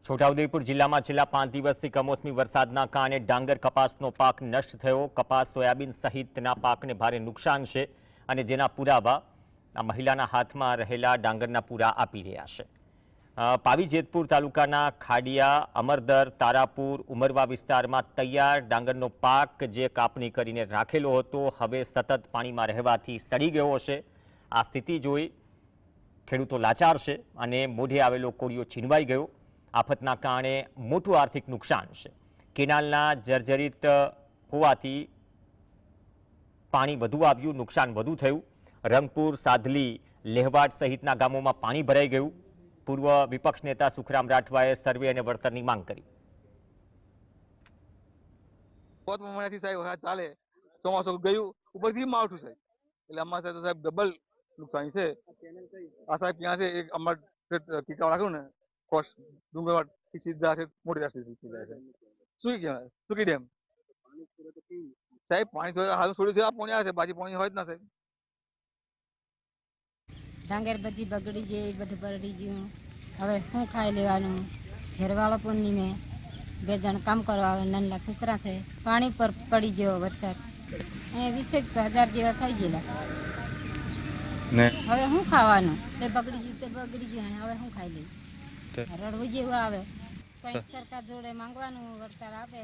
છોટાઉદેપુર જિલ્લામાં છેલ્લા 5 દિવસથી કમોસમી વરસાદના કારણે ડાંગર કપાસનો પાક નષ્ટ થયો। કપાસ, સોયાબીન સહિતના પાકને ભારે નુકસાન છે અને જેના પુરાવા આ મહિલાના હાથમાં રહેલા ડાંગરના પૂરા આપી રહ્યા છે। પાવી જેતપુર તાલુકાના ખાડિયા, અમરદર, તારાપુર, ઉમરવા વિસ્તારમાં તૈયાર ડાંગરનો પાક જે કાપણી કરીને રાખેલો હતો હવે સતત પાણીમાં રહેવાથી સડી ગયો છે। આ સ્થિતિ જોઈ ખેડૂતો લાચાર છે અને મોઢે આવેલો કોળિયો છીનવાઈ ગયો। આફતના કારણે મોટું આર્થિક નુકસાન છે। કેનાલના જર્જરિત હોવાથી પાણી વધુ આવ્યું, નુકસાન વધુ થયું। રંગપુર, સાધલી, લેહવાડ સહિતના ગામોમાં પાણી ભરાઈ ગયું। પૂર્વ વિપક્ષ નેતા સુખરામ રાઠવાએ સર્વે અને વળતરની માંગ કરી। ચાલે ચોમાસું ગયું ઉપરથી માવઠું સાહેબ એટલે અમારે સાહેબ ડબલ નુકસાન છે। આ સાહેબ ત્યાં છે એક અમાર ટીકા રાખ્યું ને કોસ ડુંગર સીધા છે મોટી રાસ્તે જાય છે। શું કહેવાય સુકી ડેમ સાહેબ પાણી હાલ છોડ્યું છે આ પાણી આવે છે બાકી પાણી હોય જ ના સાહેબ। ડાંગર બધી બગડી ગઈ, બધું બગડી ગયું। હવે શું ખાઈ લેવાનું? ઘરવાળો પૂર્ણિમે 2 જણ કામ કરવા આવે, નાના છોકરા છે। પાણી પર પડી ગયો વરસાદ, અહીંયા 20,000 જેવા થઈ ગયેલા। હવે શું ખાવાનું? તે બગડી ગયું, હવે શું ખાઈ લઈએ? રડવું જેવું આવે। કંઈક સરકાર જોડે માંગવાનું, વળતર આપે।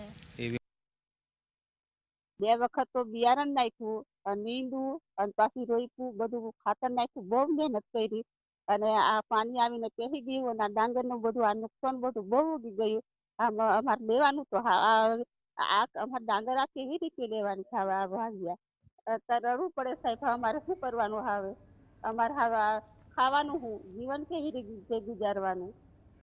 2 વખત તો બિયારણ નાખ્યું, નીંદું અને પાછી રોપ્યું, બધું ખાતર નાખ્યું, બહુ મહેનત કરી અને આ પાણી આવીને પહેરી ગયું અને આ ડાંગરનું બધું આ નુકસાન બધું બહુ ઉગી ગયું। અમારે લેવાનું તો અમારે ડાંગર આ કેવી રીતે લેવાની ખાવા ભાગ્યા? અત્યારે રડવું પડે સાહેબ, અમારે શું કરવાનું? હવે અમારે હવે ખાવાનું શું, જીવન કેવી રીતે ગુજારવાનું?